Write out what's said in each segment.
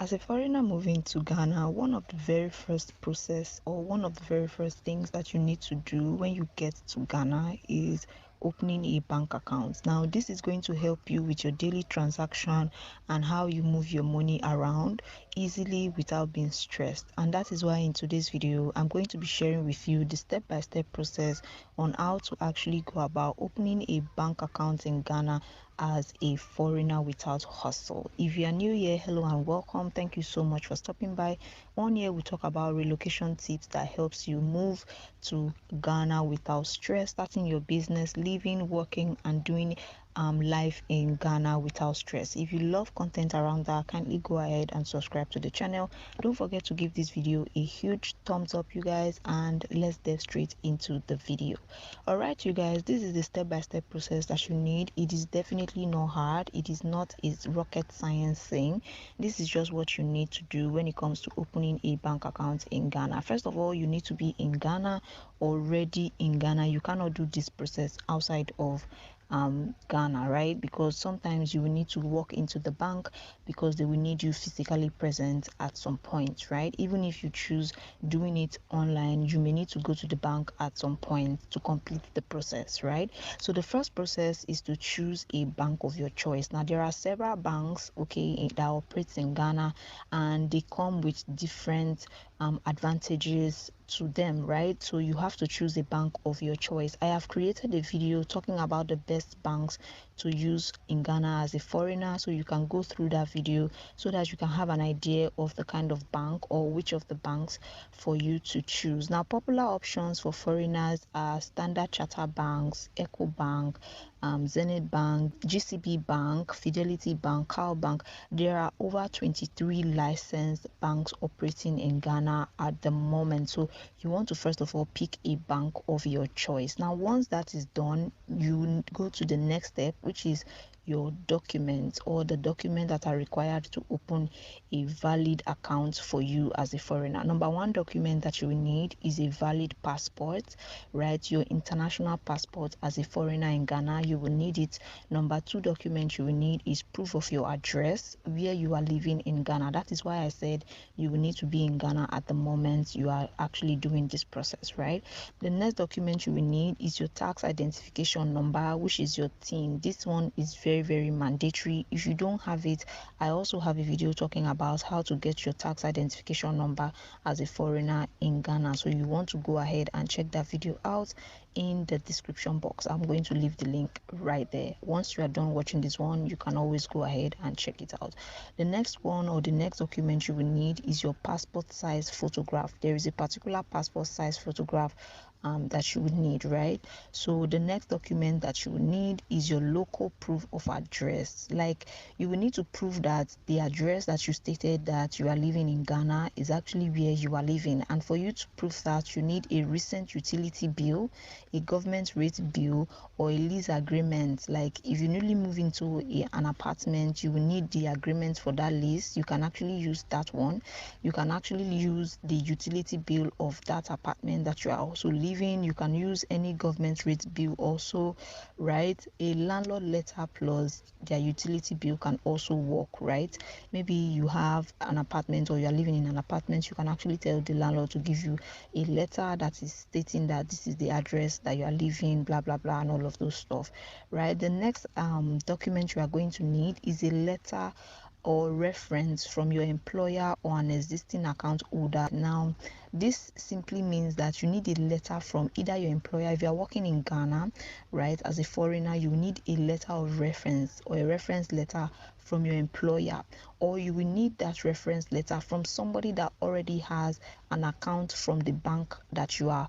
As a foreigner moving to Ghana, one of the very first things that you need to do when you get to Ghana is opening a bank account. Now, this is going to help you with your daily transaction and how you move your money around easily without being stressed. And that is why in today's video, I'm going to be sharing with you the step-by-step process on how to actually go about opening a bank account in Ghana as a foreigner without hustle. If you are new here, hello and welcome. Thank you so much for stopping by. On here we talk about relocation tips that helps you move to Ghana without stress, starting your business, living, working and doing life in Ghana without stress. If you love content around that, kindly go ahead and subscribe to the channel. Don't forget to give this video a huge thumbs up, you guys, and let's dive straight into the video. All right, you guys, this is the step-by-step process that you need. It is definitely not hard. It is not a rocket science thing. This is just what you need to do when it comes to opening a bank account in Ghana. First of all, you need to be in Ghana, already in Ghana. You cannot do this process outside of Ghana, right? Because sometimes you will need to walk into the bank because they will need you physically present at some point, right? Even if you choose doing it online, you may need to go to the bank at some point to complete the process, right? So the first process is to choose a bank of your choice. Now there are several banks, okay, that operates in Ghana, and they come with different advantages to them, right? So you have to choose a bank of your choice. I have created a video talking about the best banks to use in Ghana as a foreigner, so you can go through that video so that you can have an idea of the kind of bank or which of the banks for you to choose. Now popular options for foreigners are Standard Chartered banks, Eco Bank, Zenith Bank, GCB Bank, Fidelity Bank, Cal Bank. There are over 23 licensed banks operating in Ghana at the moment. So you want to first of all pick a bank of your choice. Now once that is done, you go to the next step, which is your documents or the document that are required to open a valid account for you as a foreigner. Number one document that you will need is a valid passport, right? Your international passport as a foreigner in Ghana, you will need it. Number two document you will need is proof of your address where you are living in Ghana. That is why I said you will need to be in Ghana at the moment you are actually doing this process, right? The next document you will need is your tax identification number, which is your TIN. This one is very mandatory. If you don't have it, I also have a video talking about how to get your tax identification number as a foreigner in Ghana, so you want to go ahead and check that video out in the description box. I'm going to leave the link right there. Once you are done watching this one, you can always go ahead and check it out. The next one or the next document you will need is your passport size photograph. There is a particular passport size photograph that you would need, right? So the next document that you will need is your local proof of address. Like, you will need to prove that the address that you stated that you are living in Ghana is actually where you are living, and for you to prove that, you need a recent utility bill, a government rate bill, or a lease agreement. Like, if you newly move into an apartment, you will need the agreement for that lease. You can actually use that one. You can actually use the utility bill of that apartment that you are also living. You can use any government rate bill also, right? A landlord letter plus their utility bill can also work, right? Maybe you have an apartment or you are living in an apartment, you can actually tell the landlord to give you a letter that is stating that this is the address that you are living, blah blah blah, and all of those stuff, right? The next document you are going to need is a letter or reference from your employer or an existing account holder. Now this simply means that you need a letter from either your employer. If you are working in Ghana, right, as a foreigner, you need a letter of reference or a reference letter from your employer, or you will need that reference letter from somebody that already has an account from the bank that you are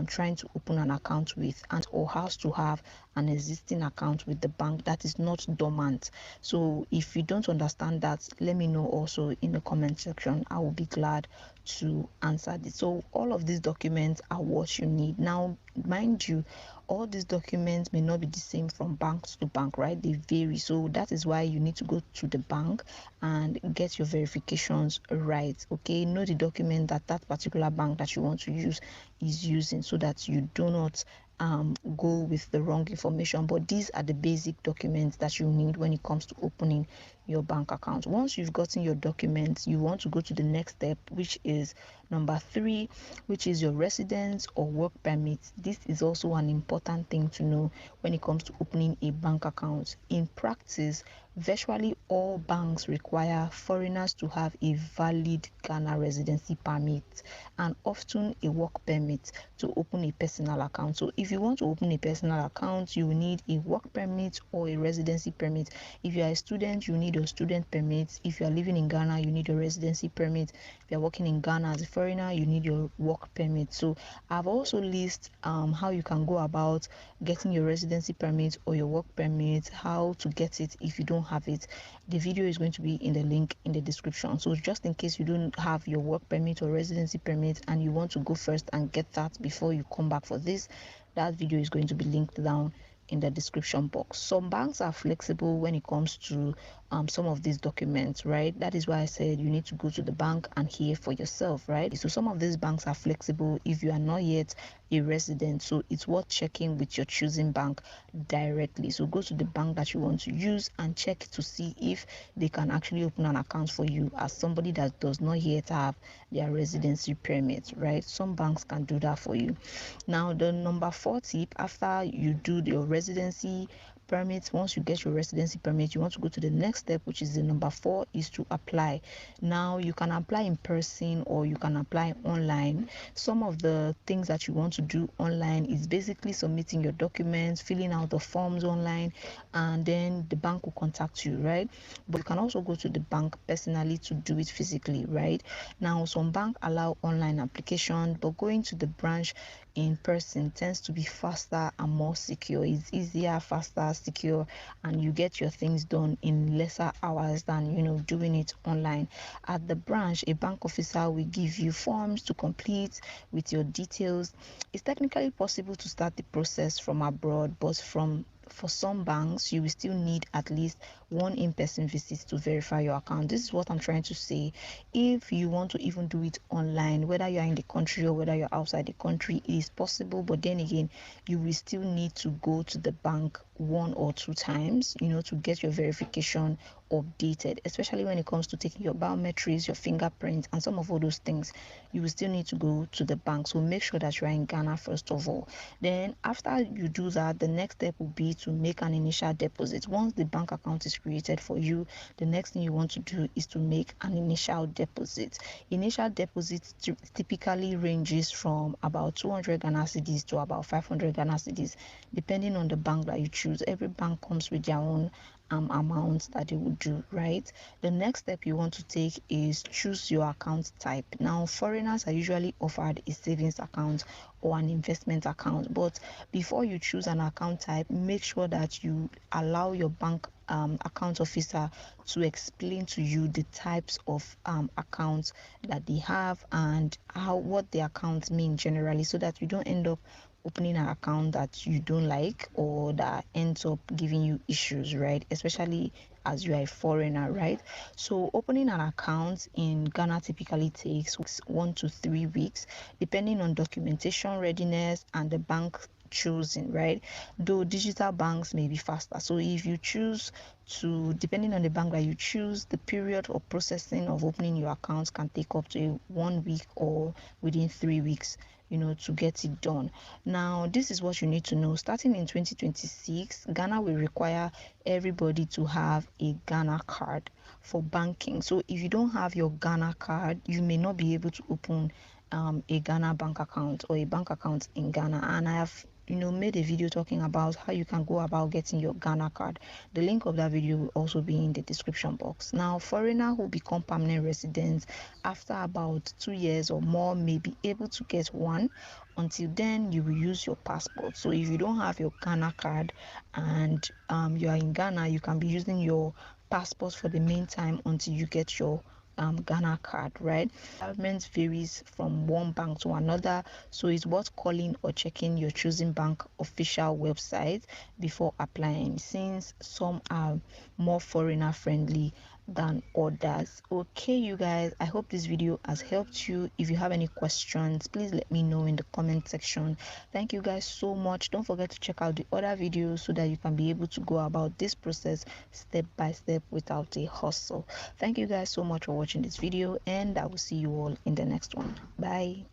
trying to open an account with, and or has to have an existing account with the bank that is not dormant. So if you don't understand that, let me know also in the comment section. I will be glad to answer this. So all of these documents are what you need. Now mind you, all these documents may not be the same from bank to bank, right? They vary. So that is why you need to go to the bank and get your verifications right. Okay, know the document that that particular bank that you want to use is using, so that you do not go with the wrong information. But these are the basic documents that you need when it comes to opening your bank account. Once you've gotten your documents, you want to go to the next step, which is number 3, which is your residence or work permit. This is also an important thing to know when it comes to opening a bank account. In practice, virtually all banks require foreigners to have a valid Ghana residency permit and often a work permit to open a personal account. So if you want to open a personal account, you will need a work permit or a residency permit. If you are a student, you need a student permit. If you are living in Ghana, you need a residency permit. If you are working in Ghana as a foreigner, you need your work permit. So I've also listed how you can go about getting your residency permit or your work permit, how to get it if you don't have it. The video is going to be in the link in the description. So just in case you don't have your work permit or residency permit and you want to go first and get that before you come back for this, that video is going to be linked down in the description box. Some banks are flexible when it comes to some of these documents, right? That is why I said you need to go to the bank and hear for yourself, right? So some of these banks are flexible if you are not yet a resident, so it's worth checking with your choosing bank directly. So go to the bank that you want to use and check to see if they can actually open an account for you as somebody that does not yet have their residency permit, right? Some banks can do that for you. Now the number 4 tip, after you do your residency permit, once you get your residency permit, you want to go to the next step, which is the number 4, is to apply. Now you can apply in person or you can apply online. Some of the things that you want to do online is basically submitting your documents, filling out the forms online, and then the bank will contact you, right? But you can also go to the bank personally to do it physically, right? Now some banks allow online application, but going to the branch in person tends to be faster and more secure. It's easier, faster, secure, and you get your things done in lesser hours than doing it online. At the branch, a bank officer will give you forms to complete with your details. It's technically possible to start the process from abroad, but for some banks, you will still need at least one in-person visit to verify your account. This is what I'm trying to say. If you want to even do it online, whether you're in the country or whether you're outside the country, it is possible. But then again, you will still need to go to the bank 1 or 2 times, to get your verification updated, especially when it comes to taking your biometrics, your fingerprints, and some of all those things. You will still need to go to the bank. So make sure that you are in Ghana first of all. Then after you do that, the next step will be to make an initial deposit. Once the bank account is created for you, the next thing you want to do is to make an initial deposit. Initial deposit typically ranges from about 200 Ghana cedis to about 500 Ghana cedis, depending on the bank that you choose. Every bank comes with their own amounts that they would do, right? The next step you want to take is choose your account type. Now foreigners are usually offered a savings account or an investment account, but before you choose an account type, make sure that you allow your bank account officer to explain to you the types of accounts that they have and what the accounts mean generally, so that you don't end up opening an account that you don't like or that ends up giving you issues, right? Especially as you are a foreigner, right? So opening an account in Ghana typically takes 1 to 3 weeks, depending on documentation readiness and the bank choosing, right? Though digital banks may be faster. So if you choose to, depending on the bank that you choose, the period of processing of opening your accounts can take up to 1 week or within 3 weeks, to get it done. Now, this is what you need to know. Starting in 2026, Ghana will require everybody to have a Ghana card for banking. So if you don't have your Ghana card, you may not be able to open a Ghana bank account or a bank account in Ghana. And I have made a video talking about how you can go about getting your Ghana card. The link of that video will also be in the description box. Now, foreigners who become permanent residents after about 2 years or more may be able to get one. Until then, you will use your passport. So if you don't have your Ghana card and you are in Ghana, you can be using your passport for the meantime until you get your Ghana card, right? Government varies from one bank to another, so it's worth calling or checking your choosing bank official website before applying, since some are more foreigner friendly than others. Okay, you guys, I hope this video has helped you. If you have any questions, please let me know in the comment section. Thank you guys so much. Don't forget to check out the other videos so that you can be able to go about this process step by step without a hustle. Thank you guys so much for watching this video, and I will see you all in the next one. Bye.